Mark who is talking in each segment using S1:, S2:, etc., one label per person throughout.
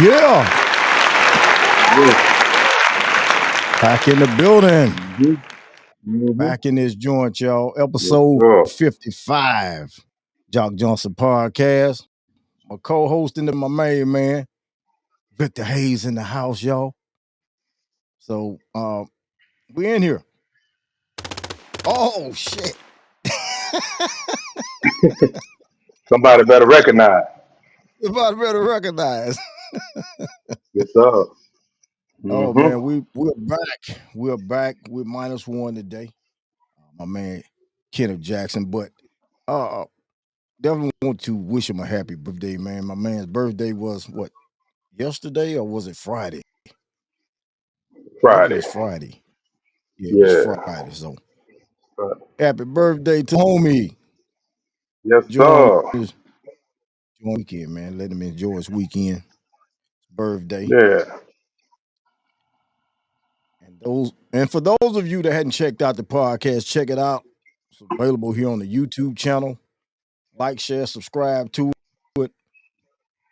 S1: Yeah,
S2: Yes.
S1: back in the building.
S2: Mm-hmm. Mm-hmm.
S1: Back in this joint, y'all.
S2: Yes,
S1: Episode
S2: sir.
S1: 55. Jock Johnson podcast. My co-host and my main man, Victor Hayes in the house, y'all. So we in here. Oh shit.
S2: Somebody better recognize.
S1: Everybody better recognize.
S2: Yes, sir.
S1: Oh
S2: Mm-hmm.
S1: man, we're back. We're back with -1 today. My man Kenneth Jackson. But uh definitely want to wish him a happy birthday, man. My man's birthday was what, yesterday or was it Friday? I think it
S2: Friday.
S1: was Friday. Yeah, it was
S2: Yeah.
S1: Friday. So
S2: Uh,
S1: happy birthday to homie.
S2: Yes,
S1: Enjoying
S2: sir.
S1: his weekend, man. Let him enjoy his weekend, his birthday.
S2: Yeah.
S1: And for those of you that hadn't checked out the podcast, check it out. It's available here on the YouTube channel. Like, share, subscribe to it.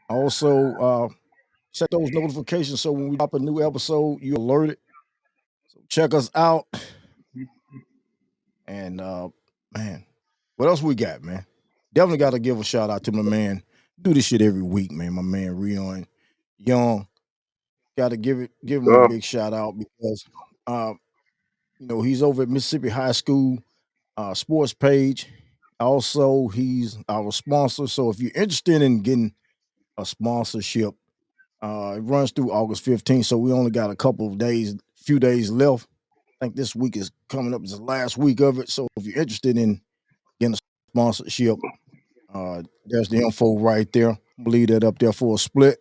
S1: Also, set those notifications so when we drop a new episode, you're alerted. So check us out. And man, what else we got, man? Definitely got to give a shout out to my man. Do this shit every week, man. My man Rion Young. Got to give him a
S2: Sir.
S1: big shout out because uh, he's over at Mississippi High School sports page. Also, he's our sponsor. So if you're interested in getting a sponsorship, it runs through August 15th. So we only got a couple of days, few days left. I think this week is coming up as the last week of it. So if you're interested in getting a sponsorship, there's the info right there. I'll leave that up there for a split.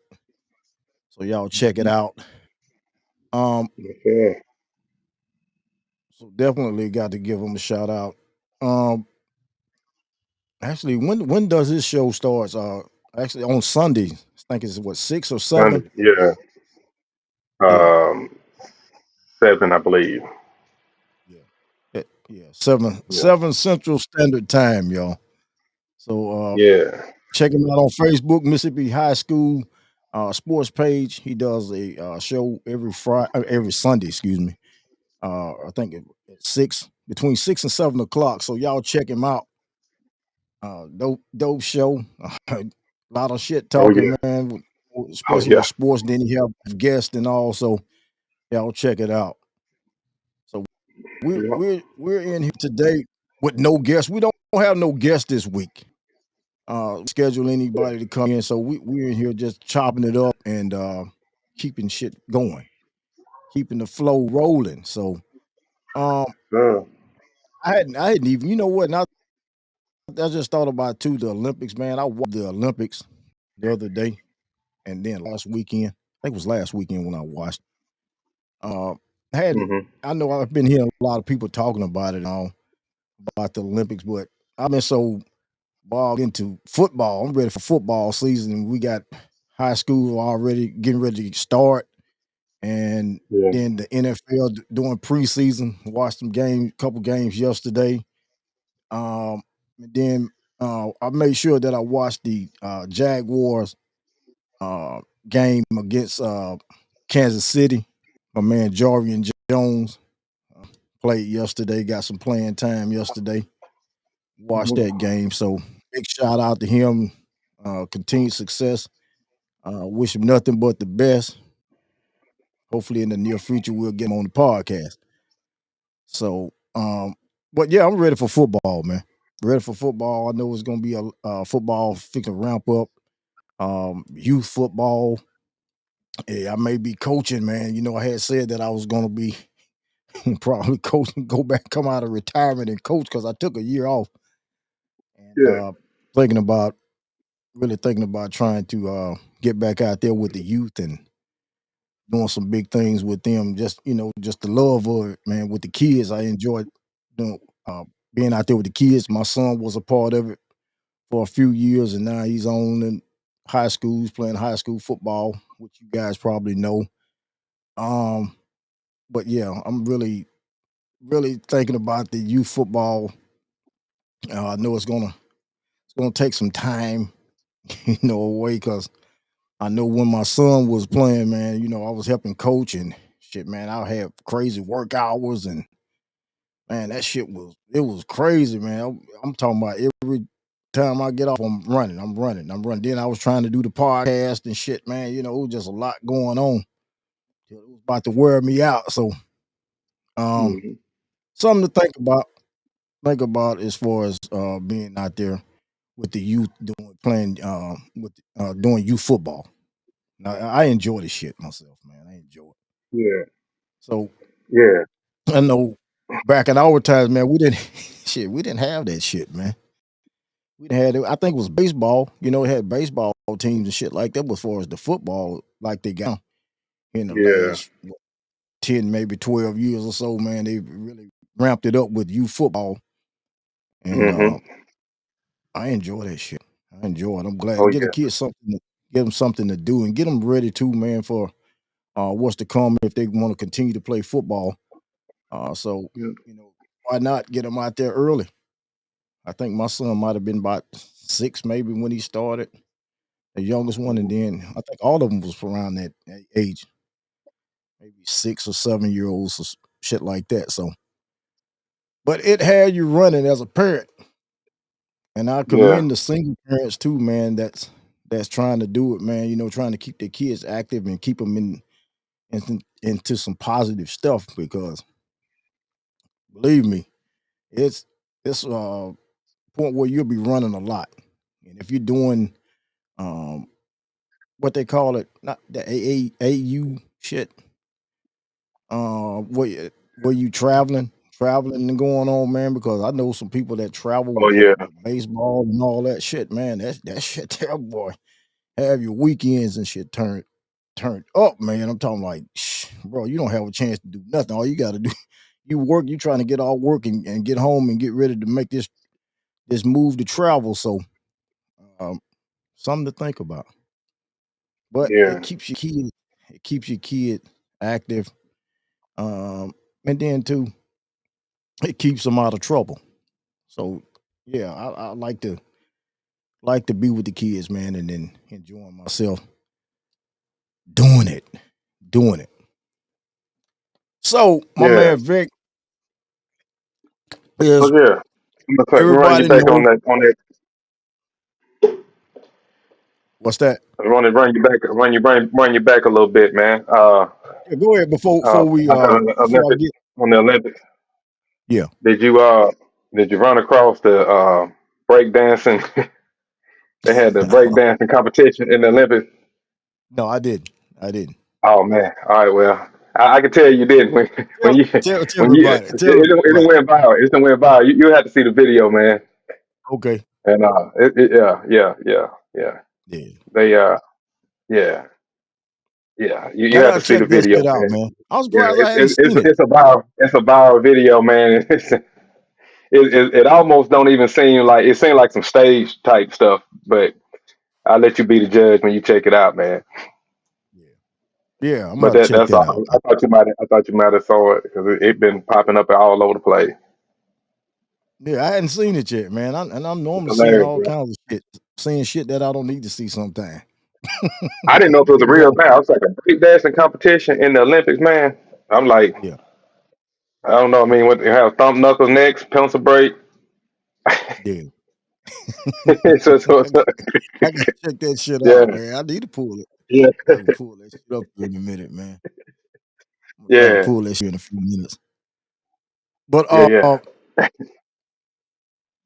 S1: So y'all check it
S2: Mm-hmm.
S1: out. Um,
S2: Yes, sir.
S1: so definitely got to give him a shout out. Um, actually, when does this show starts? Actually on Sundays. I think it's what, 6 or 7.
S2: Sunday. Yeah.
S1: Yeah,
S2: Um, 7, I believe.
S1: yeah, yeah. Seven
S2: Yeah.
S1: 7 Central Standard Time, y'all. So
S2: Yeah.
S1: check him out on Facebook, Mississippi High School sports page. He does a show every Sunday. Excuse me. I think at 6, between 6 and 7 o'clock. So y'all check him out. Dope show. A lot of shit
S2: Oh
S1: talking,
S2: yeah.
S1: man.
S2: Oh
S1: Especially
S2: yeah.
S1: with sports. Then he have guests and all. So y'all check it out. So we're
S2: Yeah.
S1: we're we're in here today with no guests. We don't have no guests this week. Schedule anybody to come in. So we're in here just chopping it up and keeping shit going, keeping the flow rolling. So um
S2: Sir.
S1: I hadn't even, you know what, now I just thought about too, the Olympics, man. I watched the Olympics the other day and then last weekend. I think it was last weekend when I watched. Uh I hadn't
S2: Mm-hmm.
S1: I know I've been hearing a lot of people talking about it and all, about the Olympics, but I've been so bogged into football. I'm ready for football season. We got high school already getting ready to start, and
S2: Yeah.
S1: then the NFL doing preseason. Watched some games, couple games yesterday. And then I made sure that I watched the Jaguars game against Kansas City. My man Jarian Jones played yesterday. Got some playing time yesterday. Watched that
S2: Mm-hmm.
S1: game. So big shout out to him. Continued success. Wish him nothing but the best. Hopefully, in the near future, we'll get him on the podcast. So, but yeah, I'm ready for football, man. Ready for football. I know it's gonna be a football fixing to ramp up. Youth football. Yeah, I may be coaching, man. I had said that I was gonna be probably coaching, go back, come out of retirement and coach because I took a year off and
S2: Yeah.
S1: thinking about really thinking about trying to get back out there with the youth and doing some big things with them. Just the love of it, man. With the kids, I enjoyed doing being out there with the kids. My son was a part of it for a few years, and now he's on in high schools playing high school football, which you guys probably know. Um, but yeah, I'm really thinking about the youth football. I know it's gonna take some time, away because I know when my son was playing, man, I was helping coach and shit, man. I had crazy work hours and man, that shit was crazy, man. I'm talking about every time I get off, I'm running. Then I was trying to do the podcast and shit, man. It was just a lot going on. It was about to wear me out. So, um,
S2: Hmm.
S1: something to think about as far as being out there with the youth doing youth football. Now, I enjoy this shit myself, man. I enjoy it.
S2: Yeah.
S1: So
S2: Yeah.
S1: I know back in our times, man, we didn't shit, we didn't have that shit, man. We had it. I think it was baseball. It had baseball teams and shit like that. But as far as the football, like they got in the
S2: Yeah.
S1: last 10, maybe 12 years or so, man, they really ramped it up with youth football. And
S2: Hmm.
S1: I enjoy that shit. I enjoy it. I'm glad to
S2: Oh
S1: get the
S2: yeah.
S1: kids give them something to do and get them ready too, man, for what's to come if they want to continue to play football. So,
S2: Yeah.
S1: you know, why not get them out there early? I think my son might have been about 6 maybe when he started, the youngest one, and
S2: Mhm.
S1: then I think all of them was around that age, maybe 6 or 7 year olds or shit like that. So, but it had you running as a parent, and I
S2: Yeah.
S1: commend the single parents too, man. That's trying to do it, man. Trying to keep their kids active and keep them into some positive stuff because believe me, it's point where you'll be running a lot, and if you're doing um what they call it, not the AAU shit. Where you traveling and going on, man? Because I know some people that travel
S2: Oh
S1: with
S2: yeah.
S1: baseball and all that shit, man. That shit there, boy. Have your weekends and shit turned up, man. I'm talking like, bro, you don't have a chance to do nothing. All you got to do, you work. You trying to get all work and get home and get ready to make this move to travel. So, um, something to think about. But
S2: Yeah.
S1: it keeps your kid active. And then too, it keeps them out of trouble. So yeah, I like to be with the kids, man, and then enjoying myself doing it, doing it. So my
S2: Yeah.
S1: man Vic
S2: Oh
S1: is
S2: yeah. I'm gonna run you
S1: everybody
S2: back on
S1: know
S2: that.
S1: what's that.
S2: I want to run you back a little bit, man.
S1: Yeah, go ahead before we
S2: After the
S1: before I
S2: Olympics,
S1: get
S2: on the Olympics,
S1: yeah.
S2: did you uh did you run across the break dancing? They had the break dancing competition in the Olympics.
S1: No, I didn't. I didn't.
S2: Oh man. All right. Well, I can tell you didn't when
S1: Tell
S2: you
S1: tell
S2: when
S1: me
S2: you
S1: about it. Tell me
S2: it
S1: about
S2: didn't went viral. It didn't went viral. You had to see the video, man.
S1: it. Okay.
S2: And yeah.
S1: Yeah.
S2: They yeah. Yeah, you
S1: I
S2: have to
S1: gotta
S2: see the
S1: check that
S2: video,
S1: shit out,
S2: man.
S1: man. I was
S2: Yeah,
S1: surprised I hadn't seen it.
S2: it's a viral video, man. It almost don't even seem like it seems like some stage type stuff, but I'll let you be the judge when you check it out, man.
S1: Yeah. Yeah, I'm
S2: But
S1: gonna check
S2: that's
S1: that out.
S2: all. I thought you might have saw it because it been popping up all over the place.
S1: Yeah, I hadn't seen it yet, man. And I'm
S2: It's
S1: normally seeing
S2: hilarious,
S1: all
S2: bro.
S1: kinds of shit, seeing shit that I don't need to see sometimes.
S2: I didn't know if it was a
S1: Big
S2: real
S1: dog.
S2: thing. I was like a break dancing competition in the Olympics, man. I'm like,
S1: Yeah,
S2: I don't know. I mean, what they have thumb knuckles next, pencil break.
S1: yeah.
S2: So,
S1: I gotta check that shit
S2: yeah,
S1: out, man. I need to pull it.
S2: yeah,
S1: I gotta pull that shit up here in a minute, man. I'm gonna try to
S2: yeah,
S1: pull that shit in a few minutes. But
S2: yeah.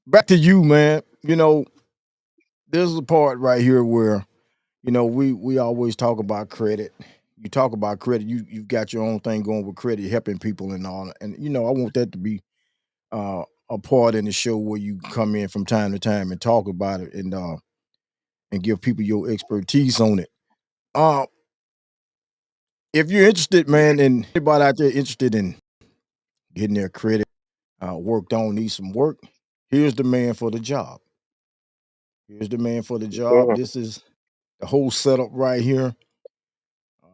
S1: back to you, man. This is the part right here where we always talk about credit. You talk about credit. You've got your own thing going with credit, helping people and all. And I want that to be a part in the show where you come in from time to time and talk about it and give people your expertise on it. Uh, if you're interested, man, and anybody out there interested in getting their credit worked on, need some work, here's the man for the job. Here's the man for the job.
S2: Mhm.
S1: This is the whole setup right here.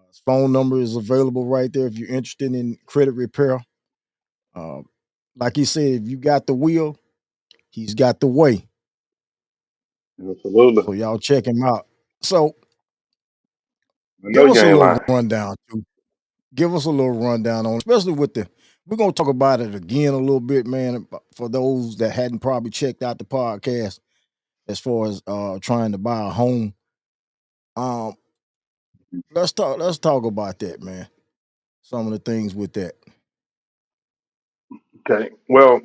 S1: His phone number is available right there if you're interested in credit repair. Uh, like he said, if you got the will, he's got the way.
S2: Absolutely.
S1: So y'all check him out. So
S2: I know
S1: Give
S2: you
S1: us a
S2: ain't
S1: little
S2: lying.
S1: rundown too. Give us a little rundown on, especially with the. We're gonna talk about it again a little bit, man. For those that hadn't probably checked out the podcast, as far as trying to buy a home, um, let's talk about that, man. Some of the things with that.
S2: Okay. Well,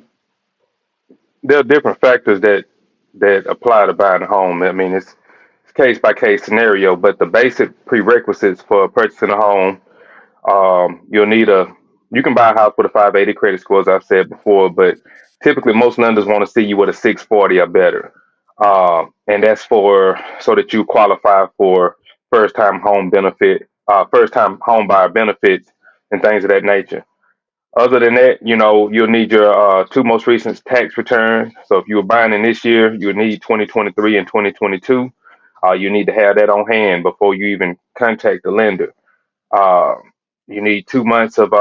S2: there are different factors that apply to buying a home. I mean, it's case by case scenario, but the basic prerequisites for purchasing a home, you'll need a. You can buy a house with a 580 credit score, as I've said before, but typically most lenders want to see you with a 640 or better, and that's for so that you qualify for first time home buyer benefits, and things of that nature. Other than that, you'll need your two most recent tax returns. So if you were buying in this year, you'll need 2023 and 2022. You need to have that on hand before you even contact the lender. Uh, you need 2 months of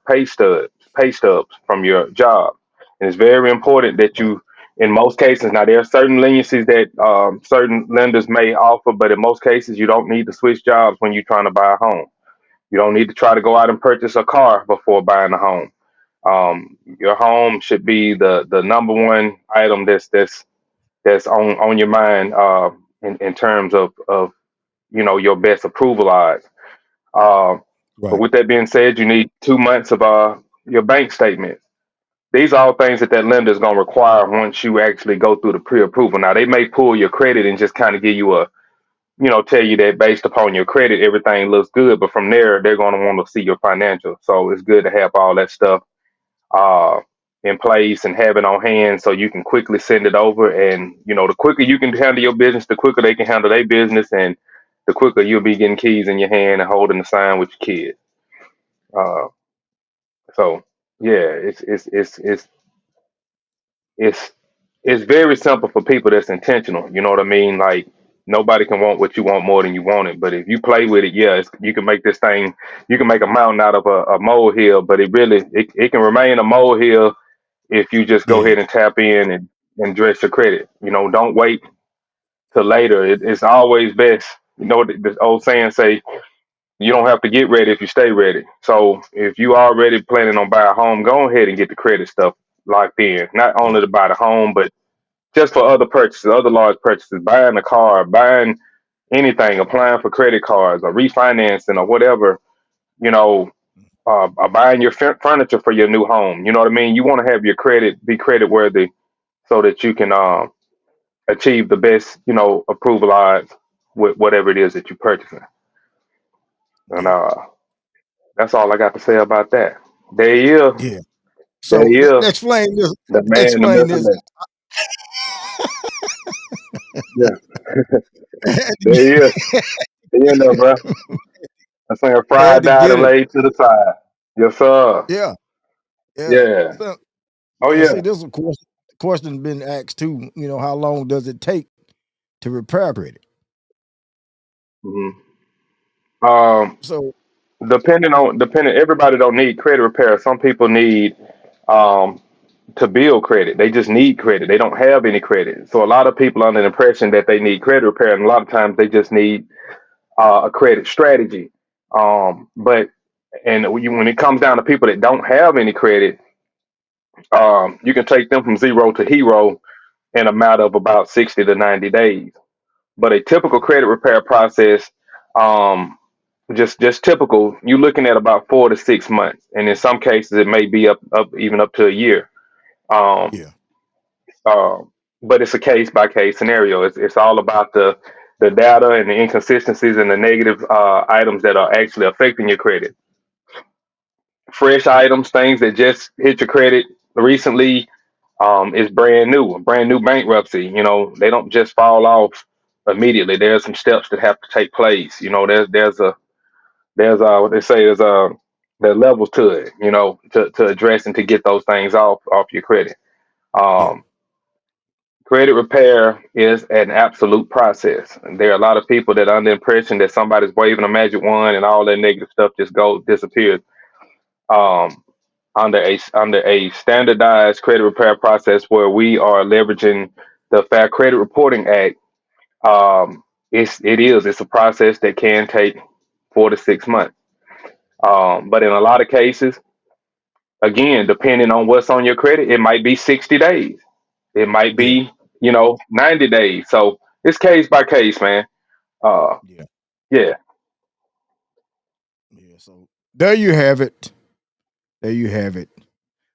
S2: pay stubs from your job. And it's very important that
S1: Right,
S2: you, in most cases, now there are certain leniencies that certain lenders may offer, but in most cases, you don't need to switch jobs when you're trying to buy a home. You don't need to try to go out and purchase a car before buying a home. Your home should be the number one item that's on your mind, in terms of your best approval odds. Uh, but
S1: right,
S2: with that being said, you need 2 months of your bank statement. These are all things that lender is going to require once you actually go through the pre-approval. Now they may pull your credit and just kind of give you tell you that based upon your credit everything looks good, but from there they're going to want to see your financial. So it's good to have all that stuff uh, in place and have it on hand so you can quickly send it over. And the quicker you can handle your business, the quicker they can handle their business, and the quicker you'll be getting keys in your hand and holding the sign with your kids. Uh, so yeah, it's it's very simple for people that's intentional. You know what I mean? Like nobody can want what you want more than you want it. But if you play with it, yeah, you can make this thing. You can make a mountain out of a molehill, but it can remain a molehill if you just go
S1: yeah,
S2: ahead and tap in and dress your credit. Don't wait till later. It's always best. The old saying say you don't have to get ready if you stay ready. So if you already planning on buying a home, go ahead and get the credit stuff locked in. Not
S1: yeah,
S2: only to buy the home, but just for other purchases, other large purchases, buying a car, buying anything, applying for credit cards or refinancing or whatever, you know, buying your furniture for your new home. You know what I mean? You want to have your credit be credit worthy so that you can achieve the best, approval odds with whatever it is that you're purchasing. And
S1: yeah,
S2: that's all I got to say about that. There he is.
S1: yeah.
S2: There
S1: So
S2: he is.
S1: explain this.
S2: The man, the
S1: Explain
S2: myth,
S1: this.
S2: and yeah. There he is. He in there, bro. I'm saying
S1: Had
S2: fried,
S1: to
S2: died,
S1: get
S2: and
S1: it.
S2: laid to the side. Yes, sir.
S1: Yeah, yeah.
S2: Yeah.
S1: So,
S2: Oh
S1: and see,
S2: yeah.
S1: this is a question been asked too. How long does it take to repair credit?
S2: hmm Um,
S1: So,
S2: depending, everybody don't need credit repair. Some people need um to build credit. They just need credit. They don't have any credit. So a lot of people are under the impression that they need credit repair, and a lot of times they just need a credit strategy. But when it comes down to people that don't have any credit, you can take them from zero to hero in a matter of about 60 to 90 days. But a typical credit repair process, um, just typical, you're looking at about 4 to 6 months, and in some cases it may be up even up to a year. Um,
S1: yeah,
S2: uh, but it's a case by case scenario. It's all about the data and the inconsistencies and the negative items that are actually affecting your credit. Fresh items, things that just hit your credit recently, is brand new bankruptcy. They don't just fall off immediately. There's some steps that have to take place. There's what they say is there are levels to it. To address and to get those things off your credit.
S1: yeah,
S2: Um, Credit repair is an absolute process. And there are a lot of people that are under the impression that somebody's waving a magic wand and all that negative stuff just disappears. Um, under a standardized credit repair process where we are leveraging the Fair Credit Reporting Act, it's a process that can take 4 to 6 months. But in a lot of cases, again, depending on what's on your credit, it might be 60 days. It might
S1: Yeah,
S2: be, 90 days. So it's case by case, man. Uh,
S1: yeah,
S2: yeah,
S1: yeah. So there you have it. There you have it.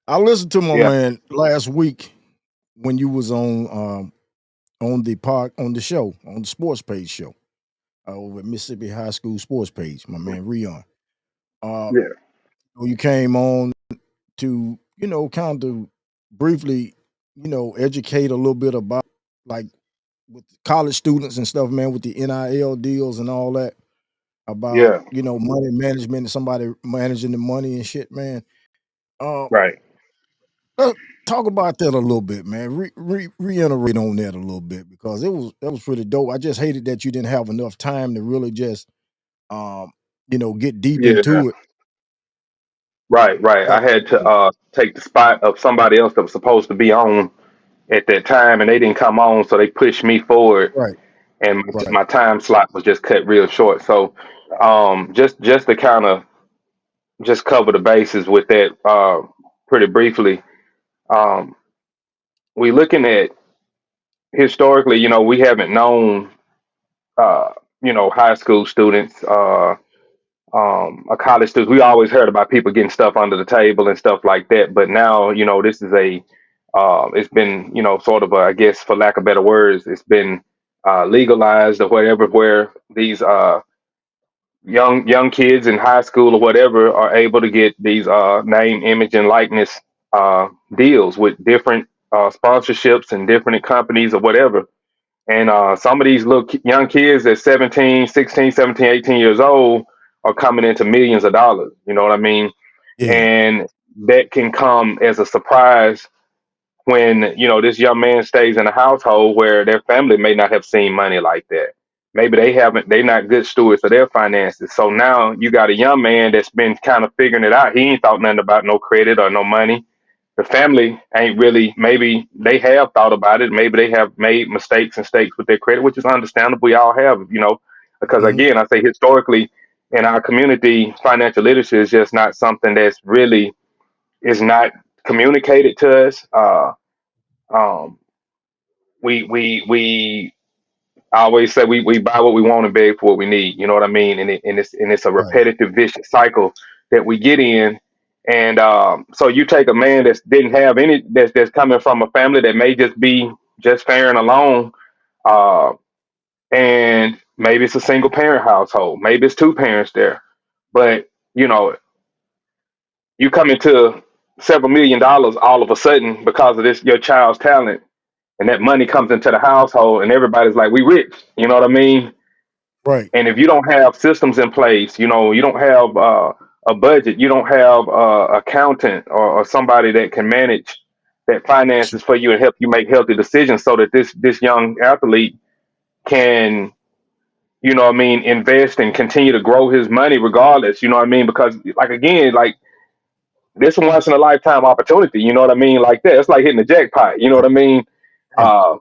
S1: I listened to my
S2: yeah,
S1: man last week when you was on the park on the show on the sports page show over at Mississippi High School sports page. My man Rion. Uh,
S2: yeah,
S1: you came on to kind of briefly educate a little bit about like with college students and stuff, man, with the NIL deals and all that about
S2: yeah,
S1: money management and somebody managing the money and shit, man. Uh,
S2: right.
S1: uh, talk about that a little bit, man. Reiterate on that a little bit because that was pretty dope. I just hated that you didn't have enough time to really just um, get deep
S2: Yeah,
S1: into it.
S2: right, right.
S1: But
S2: I had to take the spot of somebody else that was supposed to be on at that time, and they didn't come on, so they pushed me forward,
S1: right,
S2: and
S1: right,
S2: my time slot was just cut real short. So, just to kind of just cover the bases with that pretty briefly. Um, we looking at historically, we haven't known, uh, high school students, a college students. We always heard about people getting stuff under the table and stuff like that. But now, this is it's been, sort of, I guess, for lack of better words, it's been legalized or whatever, where these young kids in high school or whatever are able to get these name, image, and likeness deals with different sponsorships and different companies or whatever. And some of these young kids at 17, 16, 17, 18 years old are coming into millions of dollars. You know what I mean?
S1: yeah,
S2: And that can come as a surprise when, this young man stays in a household where their family may not have seen money like that. Maybe they're not good stewards of their finances. So now you got a young man that's been kind of figuring it out. He ain't thought nothing about no credit or no money. The family ain't really, maybe they have thought about it. Maybe they have made mistakes and mistakes with their credit, which is understandable. We all have, because
S1: hmm,
S2: again, I say historically in our community, financial literacy is just not something that's really is not communicated to us. Um, we I always say we buy what we want and beg for what we need. You know what I mean? And it's a
S1: right,
S2: repetitive vicious cycle that we get in. And so you take a man that didn't have any that's coming from a family that may just be just faring alone, uh, and maybe it's a single parent household, maybe it's two parents there, but you know you come into several $1 million all of a sudden because of this your child's talent, and that money comes into the household, and everybody's like, "We rich," you know what I mean?
S1: right.
S2: And if you don't have systems in place, you don't have a budget, you don't have accountant or somebody that can manage that finances for you and help you make healthy decisions, so that this young athlete can, what I mean, invest and continue to grow his money regardless. You know what I mean? Because like again, like this a once in a lifetime opportunity. You know what I mean? Like that, it's like hitting the jackpot. You know what
S1: Right,
S2: I mean?
S1: right.
S2: Uh,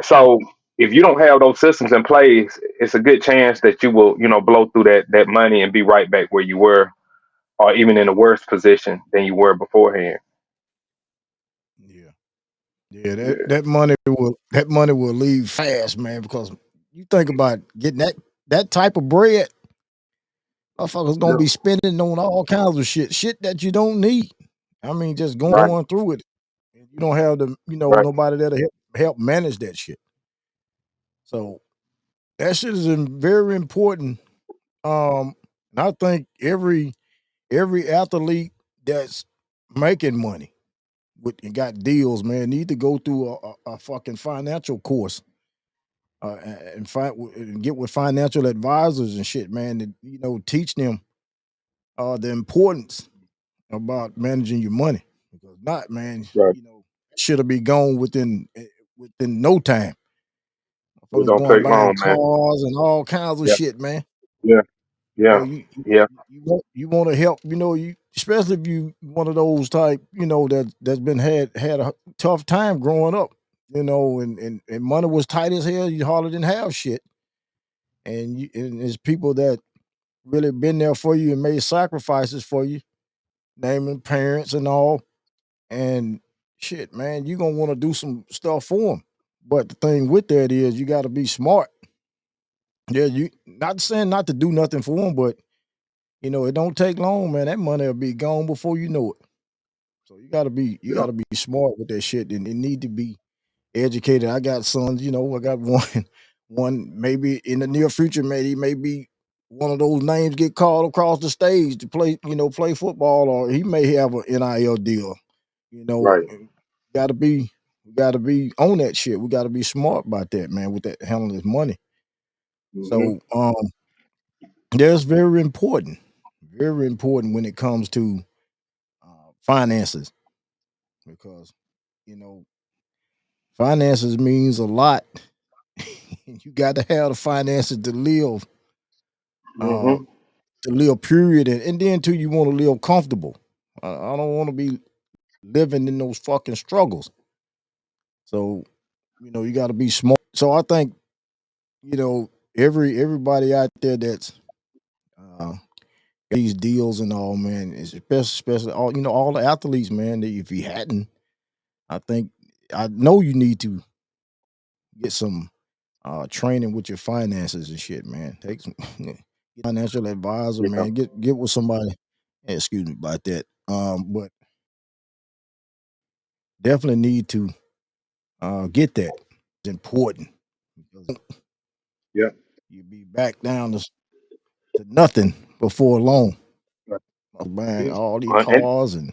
S2: so if you don't have those systems in place, it's a good chance that you will, blow through that money and be right back where you were, or even in a worse position than you were beforehand.
S1: Yeah. Yeah,
S2: Yeah,
S1: that money will leave fast, man, because you think about getting that type of bread, motherfuckers gonna
S2: yeah,
S1: be spending on all kinds of shit that you don't need. I mean, just
S2: right,
S1: going through it. And you don't have
S2: right,
S1: nobody that'll help manage that shit. So that shit is very important. And I think every athlete that's making money with and got deals, man, need to go through a fucking financial course and get with financial advisors and shit, man. To, teach them the importance about managing your money. Because not, man,
S2: right.
S1: should have be gone within no time.
S2: It
S1: Motherfuckers
S2: don't
S1: going
S2: take
S1: buying
S2: long, man.
S1: cars and all kinds of
S2: Yeah,
S1: shit, man.
S2: yeah, yeah,
S1: You you
S2: yeah.
S1: you want to help, you especially if you one of those type, that's been had a tough time growing up, and money was tight as hell. You hardly didn't have shit, and there's people that really been there for you and made sacrifices for you, naming parents and all. And shit, man, you gonna want to do some stuff for them. But the thing with that is, you got to be smart. Yeah, you not saying not to do nothing for them, but it don't take long, man. That money will be gone before you know it. So you
S2: Yeah.
S1: gotta be smart with that shit, and they need to be educated. I got sons, I got one maybe in the near future, maybe one of those names get called across the stage to play football, or he may have an NIL deal.
S2: Right.
S1: Gotta be we gotta be on that shit. We gotta be smart about that, man, with that handling this money.
S2: Hmm.
S1: So that's very important. Very important when it comes to finances because you know finances means a lot. You got to have the finances uh,
S2: Hmm.
S1: to live. Period, and then too, you want to live comfortable. I don't want to be living in those fucking struggles. So you got to be smart. So I think everybody out there that's uh, these deals and all, man, especially all the athletes, man. That if you hadn't, I know you need to get some training with your finances and shit, man. Take some get a financial advisor,
S2: Yeah.
S1: man. Get with somebody. Excuse me about that. But definitely need to get that. It's important because
S2: Yeah.
S1: you be back down to nothing before long.
S2: Right.
S1: Buying
S2: Yeah.
S1: all these
S2: And
S1: cars and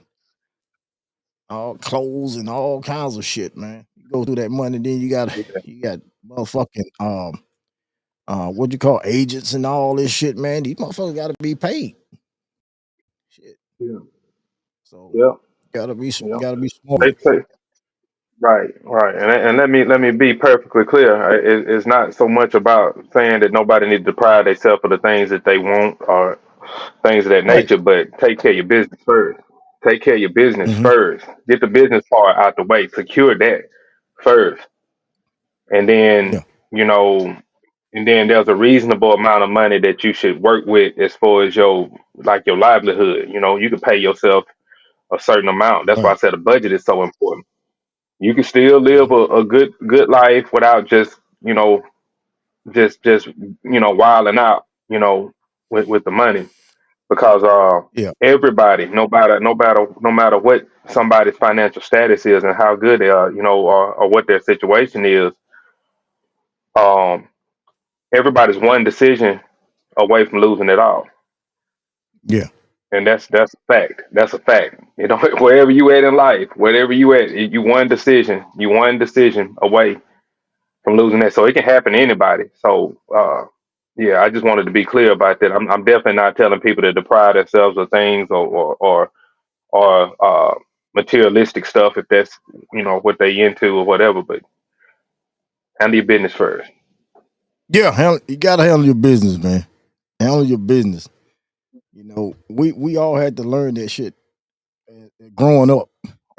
S1: all clothes and all kinds of shit, man. You go through that money, then
S2: yeah.
S1: you got motherfucking what you call agents and all this shit, man. These motherfuckers gotta be paid. Shit.
S2: Yeah.
S1: So
S2: Yeah. Yeah.
S1: gotta be smart
S2: They
S1: with it.
S2: say right, right, and let me be perfectly clear. It's not so much about saying that nobody needs to pride themselves for the things that they want or things of that
S1: Right.
S2: nature, but take care of your business first. Take care of your business
S1: Hmm.
S2: first. Get the business part out the way. Secure that first, and
S1: Yeah.
S2: then you know, and then there's a reasonable amount of money that you should work with as far as your livelihood. You can pay yourself a certain amount. That's why I
S1: Right.
S2: said a budget is so important. You can still live
S1: Hmm.
S2: a good life without just wilding out, with the money because
S1: Yeah.
S2: everybody, no matter what somebody's financial status is and how good they are, or what their situation is, um, everybody's one decision away from losing it all.
S1: Yeah.
S2: And that's a fact. That's a fact. Wherever you at in life, wherever you at, you one decision away from losing that. So it can happen to anybody. So yeah, I just wanted to be clear about that. I'm definitely not telling people to deprive themselves of things or materialistic stuff if that's what they into or whatever. But handle your business first.
S1: Yeah. You gotta handle your business, man. Handle your business. We all had to learn that shit growing up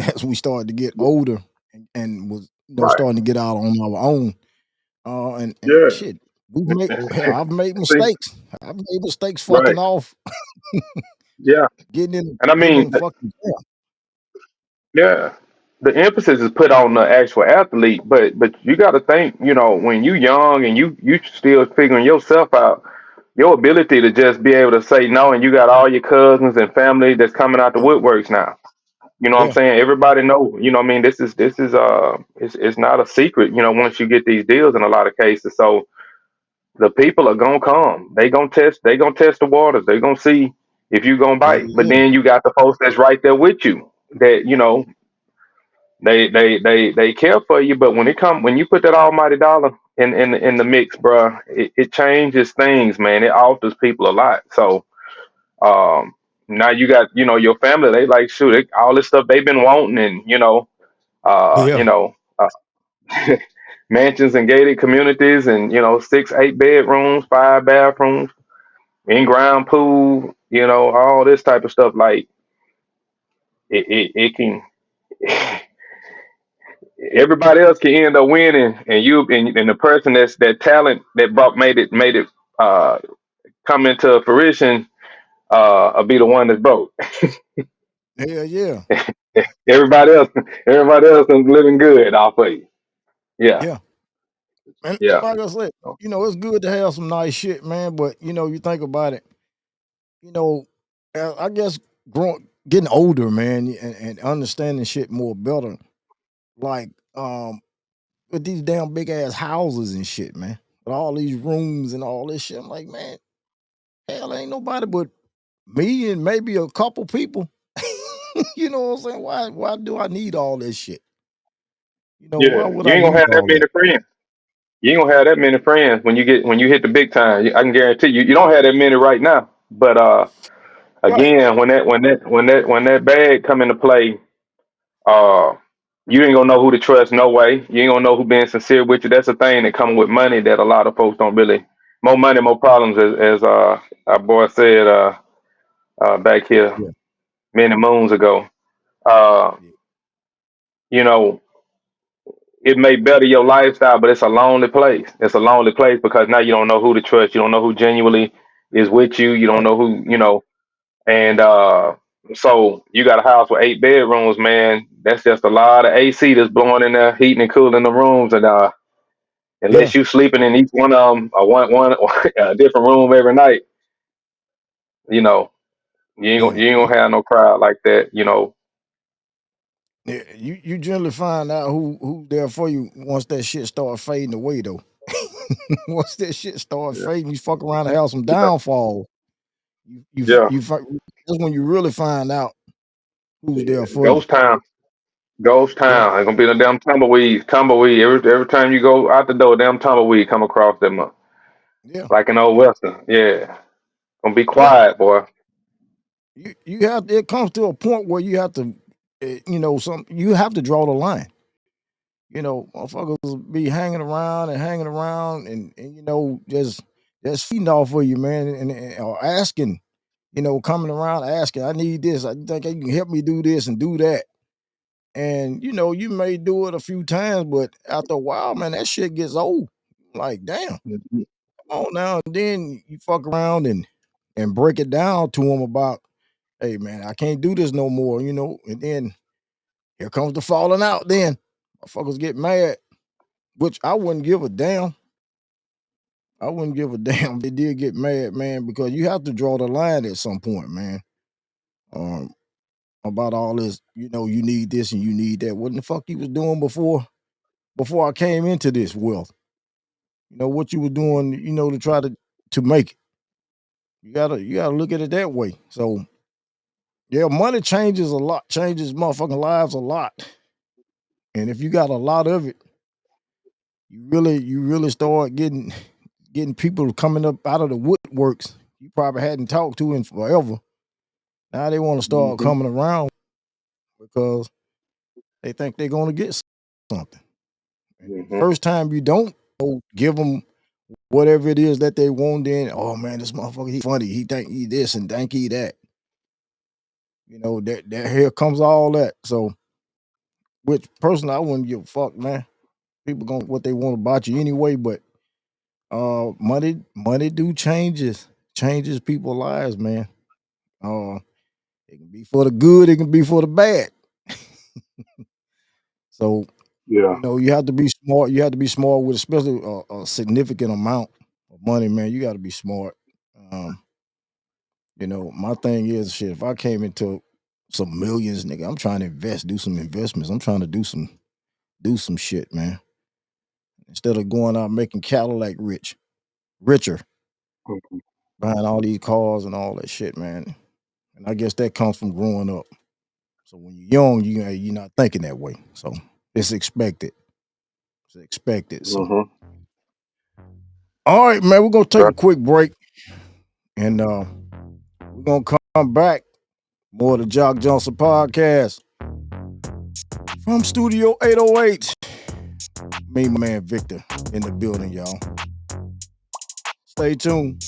S1: as we started to get older and was
S2: Right.
S1: starting to get out on our own. And
S2: Yeah.
S1: shit, I've made
S2: See.
S1: mistakes. I've made mistakes
S2: Right.
S1: fucking off,
S2: Yeah. And I
S1: getting
S2: mean,
S1: in fucking jail.
S2: yeah. The emphasis is put on the actual athlete, but you got to think, when you young and you still figuring yourself out, your ability to just be able to say no, and you got all your cousins and family that's coming out the
S1: Yeah,
S2: woodworks now. You know what I'm
S1: yeah,
S2: saying? Everybody know. You know what I mean? This is it's not a secret. Once you get these deals in a lot of cases, so the people are gonna come. They gonna test the waters. They gonna see if you gonna
S1: yeah,
S2: bite. But
S1: yeah,
S2: then you got the folks that's right there with you that they care for you. But when you put that almighty dollar in the mix, bruh, it changes things, man. It alters people a lot. So now you got your family. They like shoot all this stuff they've been wanting, and uh you
S1: yeah,
S2: know uh, mansions and gated communities, and 6, 8 bedrooms, 5 bathrooms, in-ground pool, all this type of stuff. Like it can. Everybody else can end up winning, and the person that talent that brought made it come into fruition, will be the one that's broke.
S1: Hell yeah.
S2: everybody else, everybody else is living good off of you. Yeah,
S1: Yeah. And
S2: yeah,
S1: like I said, it's good to have some nice shit, man. But you think about it, you know, I guess getting older, man, and understanding shit more better. Like, with these damn big ass houses and shit, man. With all these rooms and all this shit. I'm like, man, hell ain't nobody but me and maybe a couple people. You know what I'm saying? Why do I need all this shit? Why
S2: yeah.
S1: would
S2: You
S1: I
S2: ain't gonna
S1: need
S2: have that
S1: all
S2: many
S1: that?
S2: friends. You ain't gonna have that many friends when you hit the big time. I can guarantee you, you don't have that many right now. But
S1: Right.
S2: again, when that bag come into play, uh, you ain't gonna know who to trust. No way. You ain't gonna know who being sincere with you. That's the thing that come with money that a lot of folks don't really. More money, more problems, as our boy said back here
S1: Yeah.
S2: many moons ago. Uh,
S1: Yeah.
S2: you know, it may better your lifestyle, but it's a lonely place. It's a lonely place because now you don't know who to trust. You don't know who genuinely is with you. You don't
S1: Right.
S2: know who, and so you got a house with 8 bedrooms, man. That's just a lot of AC that's blowing in there, heating and cooling the rooms. And
S1: Yeah.
S2: unless you sleeping in each one of them, or one a different room every night, you know,
S1: Yeah.
S2: you ain't gonna have no crowd like that.
S1: Yeah, you generally find out who there for you once that shit start fading away though. Once that shit start
S2: Yeah,
S1: fading, you fuck around and have some
S2: yeah,
S1: downfall.
S2: yeah.
S1: That's when you really find out who's there for you.
S2: Ghost town. Ghost
S1: Yeah,
S2: town. It's gonna be the damn tumbleweed. Tumbleweed. Every time you go out the door, damn tumbleweed come across them
S1: yeah,
S2: like an old western. Yeah. Gonna be
S1: yeah.
S2: quiet, boy.
S1: You have it comes to a point where you have to, you have to draw the line. Motherfuckers be hanging around, and just feeding off of you, man, and or asking, coming around asking, I need this. I think you can help me do this and do that. And you may do it a few times, but after a while, man, that shit gets old. Like, damn, come
S2: Mhm.
S1: on now. And then you fuck around and break it down to them about, hey man, I can't do this no more, and then here comes the falling out. Then motherfuckers get mad, which I wouldn't give a damn. I wouldn't give a damn if they did get mad, man, because you have to draw the line at some point, man. Um, about all this, you need this and you need that. What the fuck you was doing before I came into this wealth? What you were doing, to try to make it. You gotta look at it that way. So yeah, money changes a lot, changes motherfucking lives a lot. And if you got a lot of it, you really start getting people coming up out of the woodworks you probably hadn't talked to in forever. Now they want to start
S2: Mhm.
S1: coming around because they think they're gonna get something. And then the
S2: Mhm.
S1: first time you don't give them whatever it is that they want, then oh man, this motherfucker he funny. He think he this and think he that. That here comes all that. So, which personally I wouldn't give a fuck, man. People gonna what they want about you anyway, but money do changes people's lives, man. Uh, it can be for the good, it can be for the bad. So,
S2: Yeah.
S1: you have to be smart. You have to be smart with especially a significant amount of money, man. You got to be smart. Um, my thing is shit. If I came into some millions, nigga, I'm trying to do some investments. I'm trying to do some shit, man. Instead of going out making Cadillac richer,
S2: Mhm.
S1: buying all these cars and all that shit, man. And I guess that comes from growing up. So when you're young, you're not thinking that way. So it's expected. It's expected. So
S2: Mhm.
S1: all right, man, we're gonna take a
S2: Right.
S1: quick break and we're gonna come back. More of the Jock Johnson podcast from Studio 808. Me, my man Victor, in the building, y'all. Stay tuned.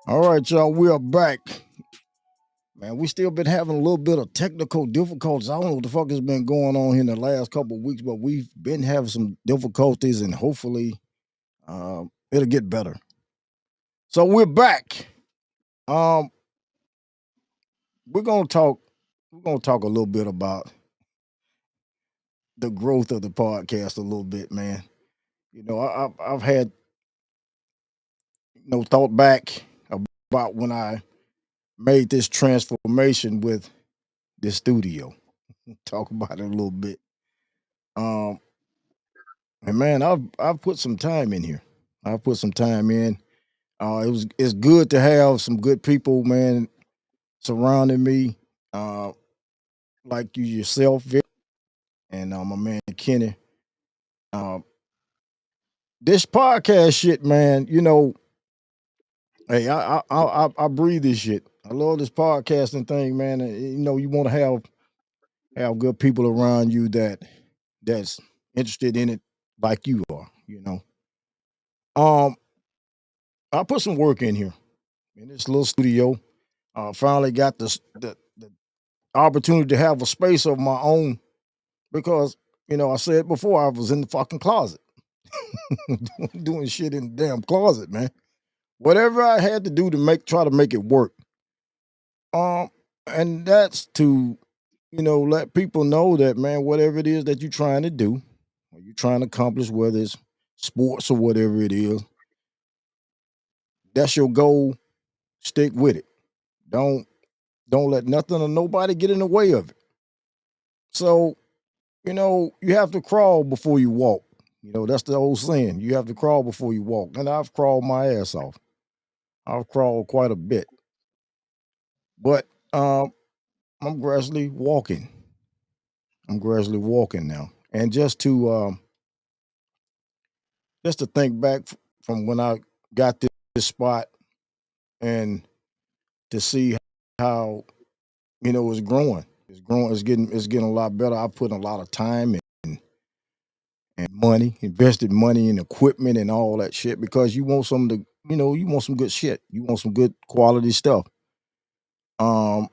S1: All right, y'all, we are back. Man, we still been having a little bit of technical difficulties. I don't know what the fuck has been going on here in the last couple of weeks, but we've been having some difficulties, and hopefully, it'll get better. So we're back. Um, we're gonna talk. We're gonna talk a little bit about the growth of the podcast a little bit, man. I've had thought back about when I made this transformation with this studio. Talk about it a little bit. Um, and man, I've put some time in here. I've put some time in. It's good to have some good people, man, surrounding me, uh, like you yourself, Vic, and my man Kenny. Uh, this podcast shit, man. Hey, I breathe this shit. I love this podcasting thing, man. And, you want to have good people around you that's interested in it like you are. Um, I put some work in here in this little studio. Finally got the opportunity to have a space of my own because I said before I was in the fucking closet doing shit in the damn closet, man. Whatever I had to do to try to make it work. Um, and that's to let people know that, man, whatever it is that you're trying to do, or you're trying to accomplish, whether it's sports or whatever it is, that's your goal. Stick with it. Don't don't let nothing or nobody get in the way of it. So, you have to crawl before you walk. That's the old saying. You have to crawl before you walk. And I've crawled my ass off. I've crawled quite a bit. But I'm gradually walking. I'm gradually walking now. And just to think back from when I got this spot and to see how it's growing. It's growing. It's getting a lot better. I put a lot of time and money, invested money in equipment and all that shit because you want some of the you want some good shit. You want some good quality stuff. Um,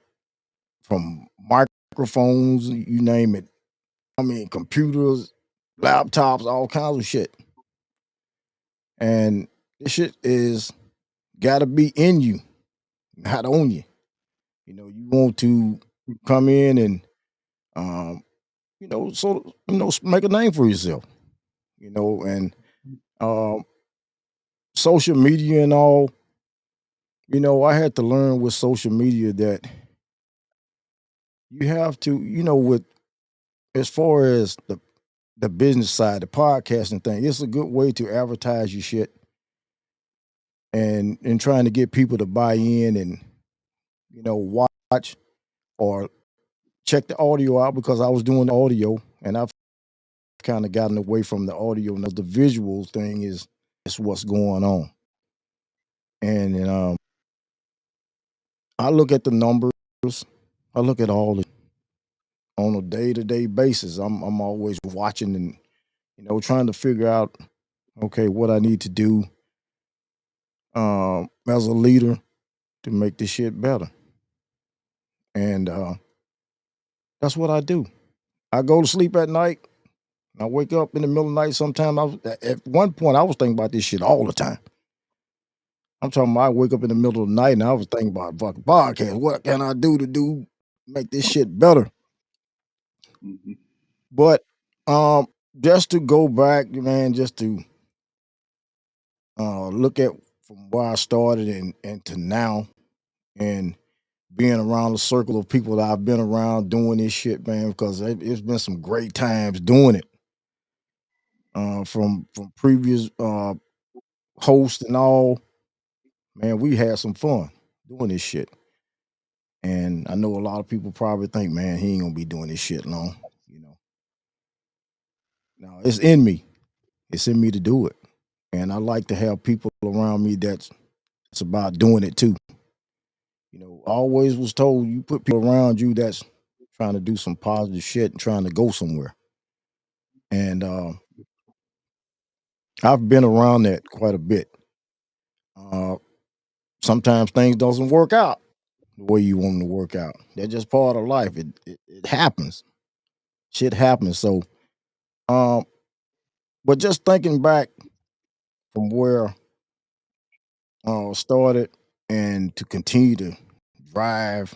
S1: from microphones, you name it. I mean, computers, laptops, all kinds of shit. And this shit is got to be in you, not on you. You want to come in and um, make a name for yourself. And um, social media and all. I had to learn with social media that you have to, with as far as the business side, the podcasting thing, it's a good way to advertise your shit and trying to get people to buy in and watch or check the audio out because I was doing the audio and I've kind of gotten away from the audio. Now the visual thing is what's going on, and I look at the numbers. I look at all the on a day to day basis. I'm always watching and trying to figure out okay what I need to do as a leader to make this shit better, and that's what I do. I go to sleep at night. I wake up in the middle of the night. Sometimes at one point I was thinking about this shit all the time. I'm talking about I wake up in the middle of the night and I was thinking about fucking podcast. What can I do make this shit better?
S3: Mhm.
S1: But just to go back, man, just to look at from where I started and to now and being around the circle of people that I've been around doing this shit, man, because it's been some great times doing it. From previous hosts and all, man, we had some fun doing this shit. And I know a lot of people probably think, man, he ain't gonna be doing this shit long. No, it's in me. It's in me to do it. And I like to have people around me that's about doing it too. I always was told you put people around you that's trying to do some positive shit and trying to go somewhere. And I've been around that quite a bit. Uh, sometimes things doesn't work out the way you want them to work out. They're just part of life. It happens. Shit happens. So, um, but just thinking back from where started and to continue to drive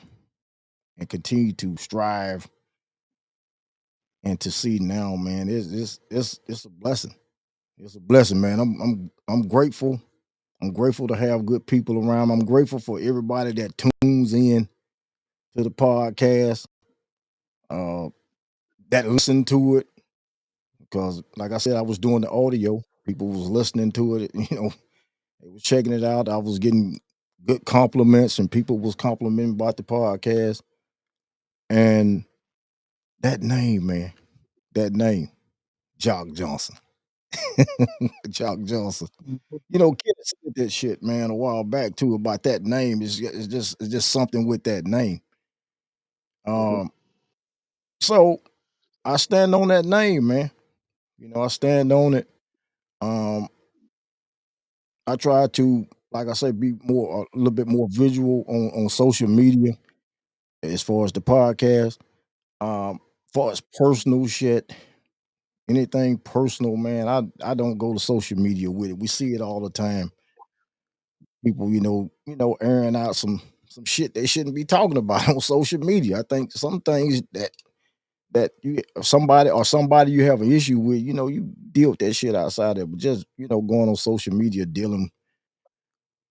S1: and continue to strive and to see now, man, it's a blessing. It's a blessing, man. I'm grateful. I'm grateful to have good people around. I'm grateful for everybody that tunes in to the podcast, uh, that listen to it. Because, like I said, I was doing the audio. People was listening to it. You know, they was checking it out. I was getting good compliments, and people was complimenting about the podcast. And that name, man, that name, Jock Johnson, Jock Johnson.
S3: Mhm.
S1: You know, kids said that shit, man, a while back too about that name. It's just something with that name.
S3: Mhm.
S1: Um, so I stand on that name, man. You know, I stand on it. Um, I try to, like I say, be more a little bit more visual on social media as far as the podcast. Far as personal shit, anything personal, man, I don't go to social media with it. We see it all the time. People, airing out some shit they shouldn't be talking about on social media. I think some things that you somebody you have an issue with, you deal with that shit outside there. But just going on social media dealing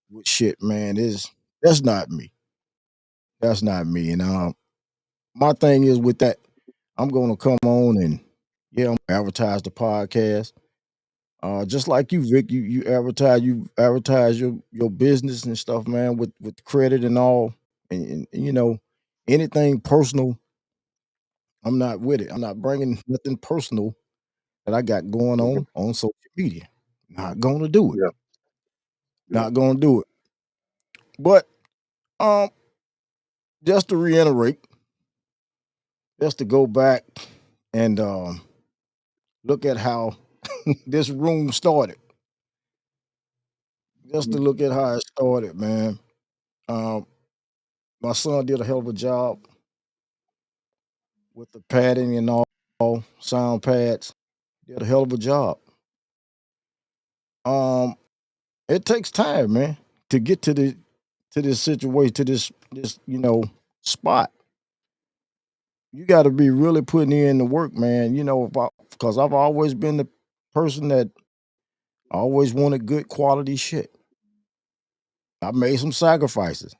S1: with shit, man, is that's not me. That's not me. And my thing is with that, I'm gonna come on and yeah, I'm gonna advertise the podcast. Just like you, Vic, you advertise your business and stuff, man, with credit and all, and anything personal. I'm not with it. I'm not bringing nothing personal that I got going
S3: Mhm.
S1: on social media. Not gonna do it.
S3: Yeah. Yeah.
S1: Not gonna do it. But um, just to reiterate, just to go back and look at how this room started. Just to
S3: Mhm.
S1: look at how it started, man. Um, my son did a hell of a job with the padding and all sound pads. Did a hell of a job. Um, it takes time, man, to get to this situation, to this spot. You got to be really putting in the work, man. Because I've always been the person that always wanted good quality shit. I made some sacrifices.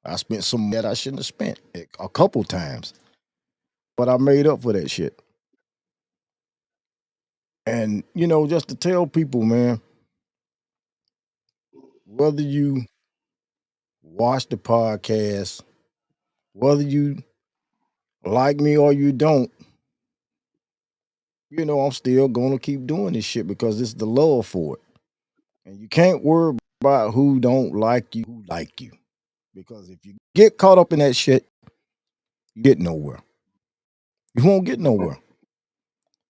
S1: I spent some that I shouldn't have spent a couple times, but I made up for that shit. And just to tell people, man, whether you watch the podcast, whether you like me or you don't, I'm still gonna keep doing this shit because it's the love for it. And you can't worry about who don't like you, who like you. Because if you get caught up in that shit, you get nowhere. You won't get
S3: Mhm.
S1: nowhere.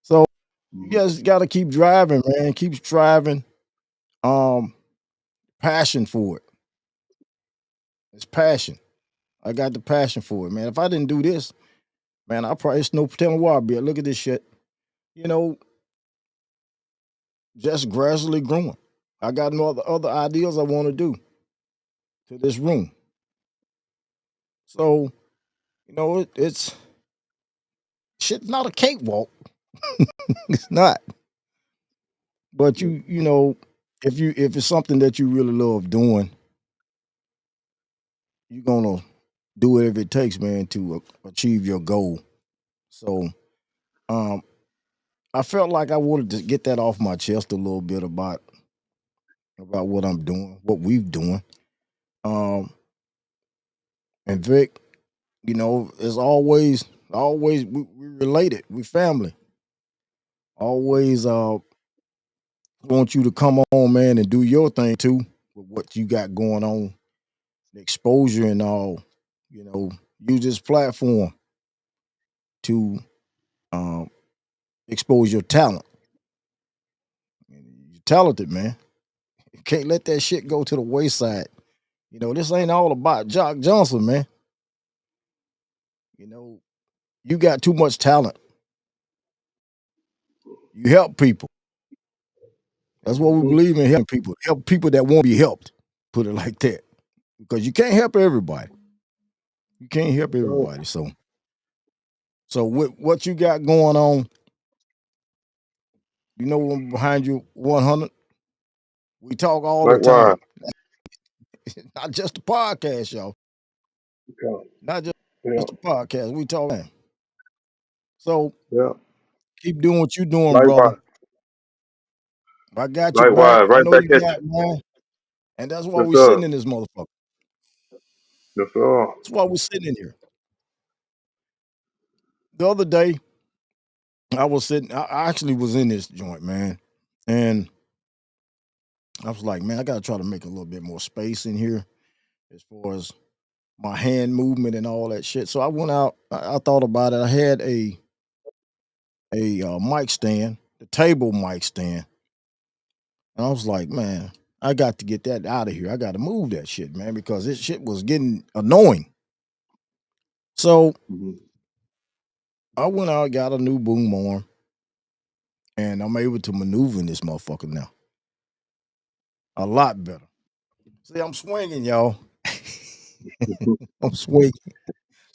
S1: So you
S3: Mhm.
S1: just gotta keep driving, man. Keep striving. Um, Passion for it. It's passion. I got the passion for it, man. If I didn't do this, man, I probably it's no telling where I'd be. Look at this shit. You know, just gradually growing. I got no other ideas I want to do to this room. So, it's shit's not a cakewalk. It's not. But
S3: Yeah.
S1: if it's something that you really love doing, you're gonna do whatever it takes, man, to achieve your goal. So, um, I felt like I wanted to get that off my chest a little bit about what I'm doing, what we've doing. Um, and Vic, as always we related, we family. Always want you to come on, man, and do your thing too with what you got going on, the exposure and all. Use this platform to um, expose your talent. You're talented, man. You can't let that shit go to the wayside. This ain't all about Jock Johnson, man. You know, you got too much talent. You help people. That's what we
S2: Mhm.
S1: believe in, helping people. Help people that won't be helped. Put it like that. Because you can't help everybody. You can't help
S2: Right.
S1: everybody. So with what you got going on, I'm behind you 100. We talk all the
S2: Likewise.
S1: time. Not just the podcast, y'all.
S2: Okay.
S1: Not
S2: Yeah.
S1: just the podcast. We talk. Man. So
S2: Yeah.
S1: keep doing what you're doing, brother.
S2: Likewise.
S1: I got your back.
S2: Likewise.
S1: I
S2: Right
S1: know
S2: back
S1: you
S2: at you.
S1: got mine. And that's why
S2: Yes,
S1: we
S2: sir.
S1: sitting in this motherfucker.
S2: Yes, sir.
S1: That's why we sitting in here. The other day, I actually was in this joint, man. And I was like, man, I gotta try to make a little bit more space in here as far as my hand movement and all that shit. So I went out, I thought about it. I had a mic stand, the table mic stand. And I was like, man, I got to get that out of here. I got to move that shit, man, because this shit was getting annoying. So
S2: Mhm.
S1: I went out, got a new boom arm, and I'm able to maneuver in this motherfucker now a lot better. See, I'm swinging, y'all. I'm swinging.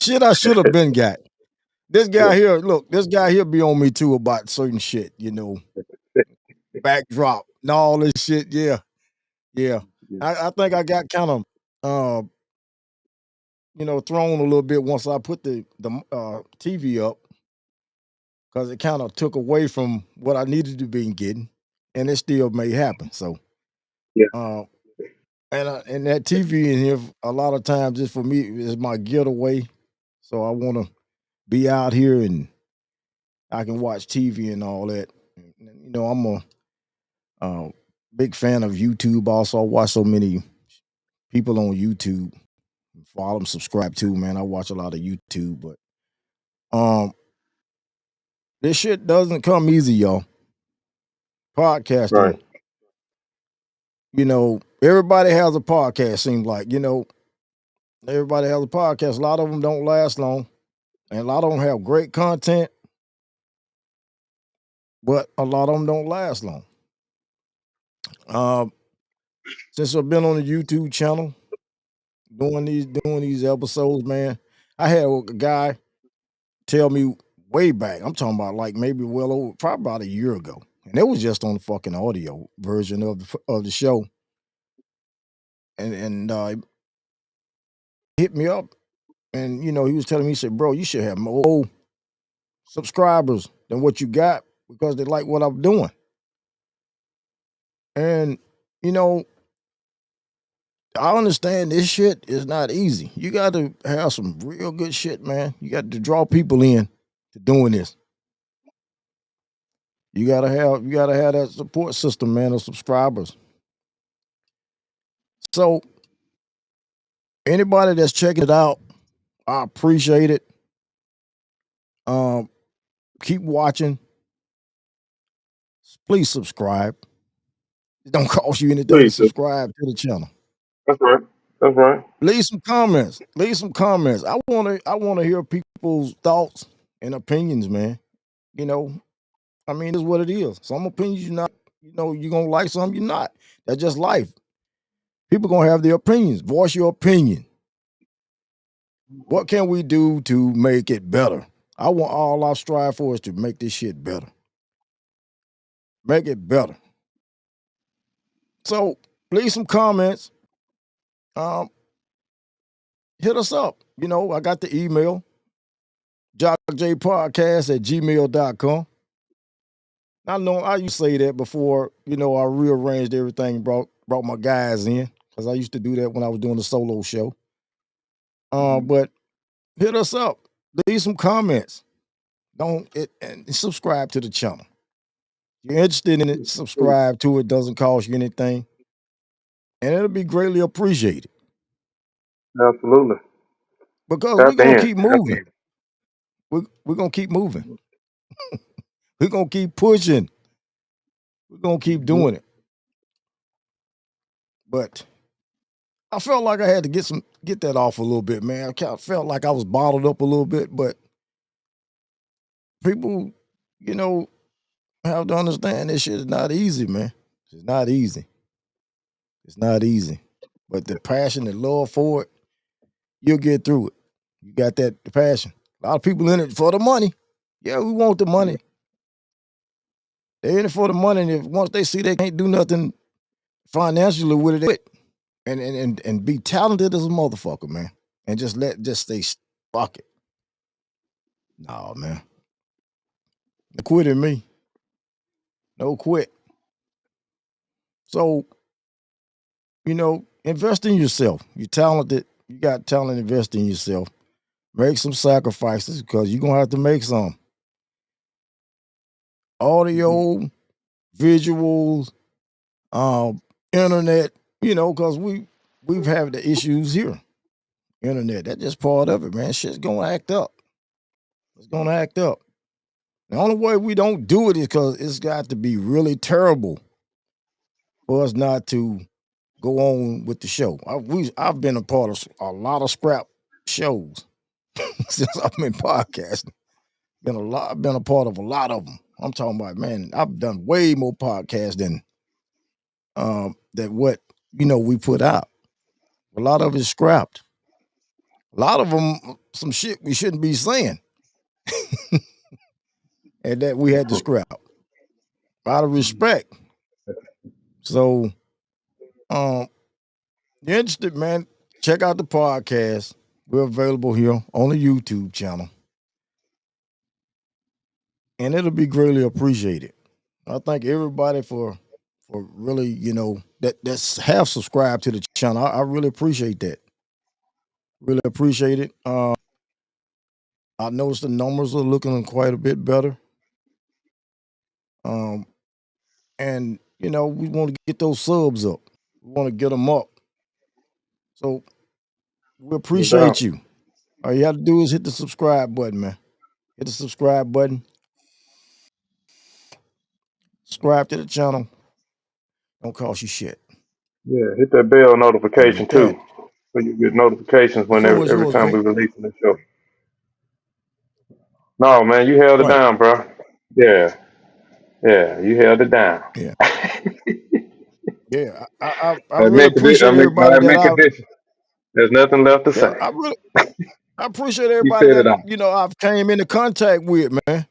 S1: Shit, I should have been got. This guy here, look, this guy here be on me too about certain shit, backdrop and all this shit. Yeah, yeah. I think I got kind of, thrown a little bit once I put the TV up because it kind of took away from what I needed to be getting, and it still may happen. So,
S2: Yeah.
S1: uh, and that TV in here a lot of times just for me is my getaway. So I want to be out here and I can watch TV and all that. I'm a uh, big fan of YouTube. Also, I watch so many people on YouTube. Follow them, subscribe to, man. I watch a lot of YouTube, but um, this shit doesn't come easy, y'all. Podcasting,
S2: Right.
S1: everybody has a podcast. Seems like everybody has a podcast. A lot of them don't last long, and a lot of them have great content, but a lot of them don't last long. Um, since I've been on the YouTube channel doing these episodes, man, I had a guy tell me way back. I'm talking about like maybe well over probably about a year ago, and it was just on the fucking audio version of the show, and hit me up, and he was telling me, he said, "Bro, you should have more subscribers than what you got because they like what I'm doing." And you know, I understand this shit is not easy. You got to have some real good shit, man. You got to draw people in to doing this. You gotta have that support system, man, of subscribers. So anybody that's checking it out, I appreciate it. Um, keep watching. Please subscribe. It don't cost you anything to
S2: Please.
S1: subscribe to the channel.
S2: That's right. That's right.
S1: Leave some comments. Leave some comments. I wanna hear people's thoughts and opinions, man. You know, I mean, it's what it is. Some opinions you're not, you're gonna like some, you're not. That's just life. People gonna have their opinions. Voice your opinion. What can we do to make it better? All I strive for is to make this shit better. Make it better. So leave some comments. Um, hit us up. I got the email, jockjpodcast@gmail.com. I know I used to say that before, I rearranged everything, brought my guys in, because I used to do that when I was doing the solo show.
S2: Mhm.
S1: But hit us up. Leave some comments. Don't it and subscribe to the channel. If you're interested in it,
S2: Please.
S1: subscribe to it. Doesn't cost you anything. And it'll be greatly appreciated.
S2: Absolutely.
S1: Because we're
S2: Tap
S1: gonna
S2: in.
S1: keep
S2: Tap
S1: moving.
S2: in.
S1: We're gonna keep moving. We're gonna keep pushing. We're gonna keep
S2: Mhm.
S1: doing it. But I felt like I had to get that off a little bit, man. I kinda felt like I was bottled up a little bit, but people, you know, have to understand this shit is not easy, man. It's not easy. It's not easy. But the passion, the love for it, you'll get through it. You got that the passion. A lot of people in it for the money. Yeah, we want the money. They're in it for the money, and if once they see they can't do nothing financially with it, they quit. And be talented as a motherfucker, man. And just say fuck it. No, man. No quitting me. No quit. So, invest in yourself. You're talented. You got talent, invest in yourself. Make some sacrifices because you're gonna have to make some.
S2: Mhm.
S1: Audio, visuals, um, internet, because we've had the issues here. Internet, that's just part of it, man. Shit's gonna act up. It's gonna act up. The only way we don't do it is because it's got to be really terrible for us not to go on with the show. I've been a part of a lot of scrap shows since I've been podcasting. I've been a part of a lot of them. I'm talking about, man, I've done way more podcasts than what we put out. A lot of it's scrapped. A lot of them, some shit we shouldn't be saying, and that we had to scrap out of respect. So, um, you're interested, man? Check out the podcast. We're available here on the YouTube channel, and it'll be greatly appreciated. I thank everybody for really, that's have subscribed to the channel. I really appreciate that. Really appreciate it. I noticed the numbers are looking quite a bit better. Um, and we want to get those subs up. We want to get them up. So we
S2: No
S1: appreciate
S2: doubt.
S1: you. All you have to do is hit the subscribe button, man. Hit the subscribe button. Subscribe to the channel. Don't cost you shit.
S2: Yeah, hit that bell
S1: And
S2: notification
S1: with that,
S2: too, so you get notifications
S1: the floor
S2: whenever
S1: is
S2: every
S1: yours,
S2: time
S1: Jay.
S2: we release a new show. No, man, you held it
S1: Right.
S2: down, bro. Yeah, yeah, you held it down.
S1: Yeah. Yeah. I
S2: I
S1: really
S2: make it.
S1: appreciate everybody
S2: I
S1: that
S2: make addition. There's nothing left to
S1: yeah,
S2: say.
S1: I appreciate
S2: You
S1: everybody
S2: said it
S1: that,
S2: all.
S1: I've came into contact with, man,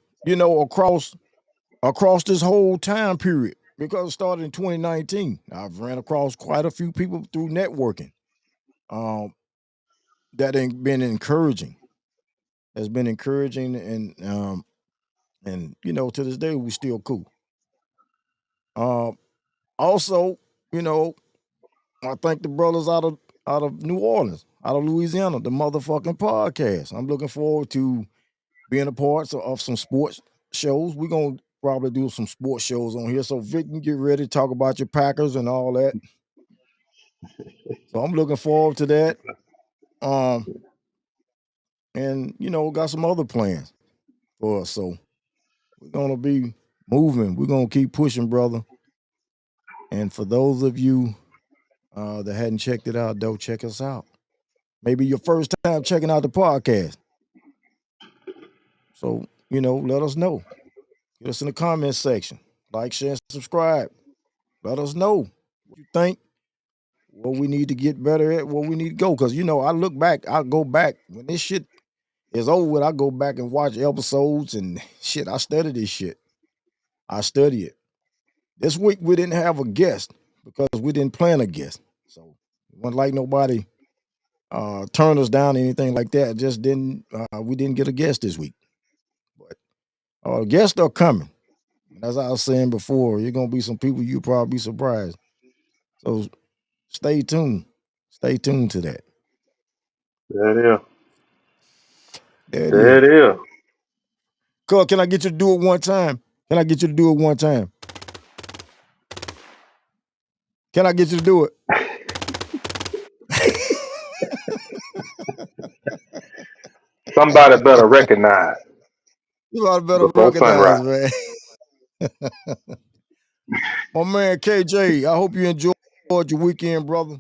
S1: across this whole time period. Because it started in 2019. I've ran across quite a few people through networking. Um, that ain't been encouraging. Has been encouraging and to this day we still cool. Um, also, you know, I thank the brothers out of New Orleans, out of Louisiana, the motherfucking podcast. I'm looking forward to being a part of some sports shows. We're gonna probably do some sports shows on here. So Vic can get ready to talk about your Packers and all that. So I'm looking forward to that. Um, and got some other plans for us. So we're gonna be moving. We're gonna keep pushing, brother. And for those of you that hadn't checked it out, though, check us out. Maybe your first time checking out the podcast. So, let us know. Get us in the comment section. Like, share, and subscribe. Let us know what you think, what we need to get better at, where we need to go. Because, I look back, I go back. When this shit is over with, I go back and watch episodes and shit. I study this shit. I study it. This week, we didn't have a guest because we didn't plan a guest. So, it wasn't like nobody turn us down, anything like that. Just didn't we didn't get a guest this week. But guests are coming. And as I was saying before, you're gonna be some people you'll probably be surprised. So stay tuned. Stay tuned to that.
S2: There it is.
S1: There it
S2: There
S1: is.
S2: it is.
S1: Cuz, can I get you to do it one time? Can I get you to do it one time? Can I get you to do it?
S2: Somebody better recognize
S1: You ought to better
S2: before
S1: recognize,
S2: sunrise.
S1: man. My man KJ, I hope you enjoyed your weekend, brother.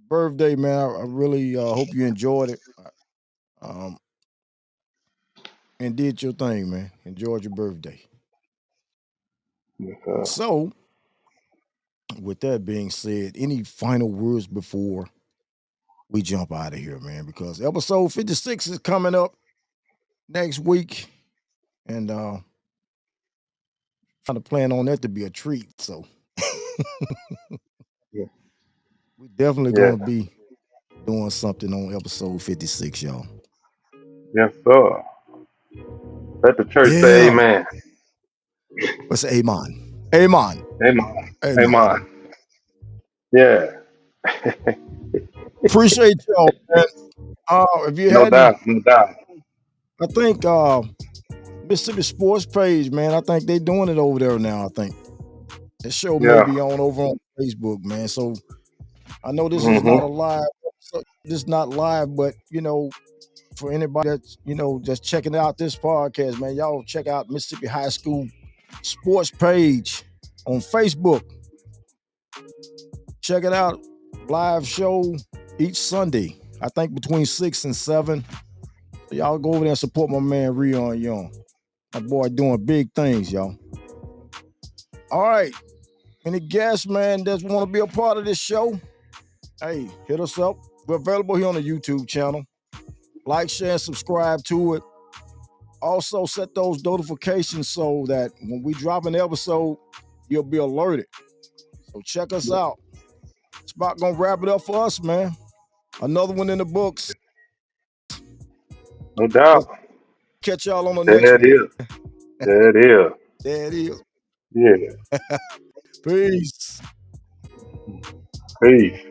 S1: birthday, man. I really hope you enjoyed it. Um, and did your thing, man. Enjoyed your birthday.
S2: Yes,
S1: So, with that being said, any final words before we jump out of here, man? Because episode 56 is coming up next week, and trying to plan on that to be a treat. So,
S2: yeah.
S1: we definitely
S2: Yeah.
S1: gonna be doing something on episode 56, y'all.
S2: Yes, sir. Let the church say
S1: Yeah.
S2: amen.
S1: Let's say amen. Amen.
S2: Amen. Amen.
S1: Amen.
S2: Yeah.
S1: Appreciate y'all, man. If you
S2: No
S1: hadn't,
S2: doubt. No doubt.
S1: I think Mississippi Sports Page, man. I think they doing it over there now. I think the show may
S2: Yeah.
S1: be on over on Facebook, man. So I know this is not a
S2: Mm-hmm.
S1: live. This is not live, but for anybody that's just checking out this podcast, man, y'all check out Mississippi High School Sports Page on Facebook. Check it out. Live show each Sunday. I think between 6 and 7. So y'all go over there and support my man Rion Young. My boy doing big things, y'all. All right. Any guests, man, that want to be a part of this show? Hey, hit us up. We're available here on the YouTube channel. Like, share, and subscribe to it. Also, set those notifications so that when we drop an episode, you'll be alerted. So check us out. It's about gonna wrap it up for us, man. Another one in the books.
S2: No
S1: We'll
S2: doubt.
S1: catch y'all on the next
S2: There it
S1: one.
S2: is. There it is.
S1: There it is.
S2: Yeah.
S1: Peace.
S2: Peace.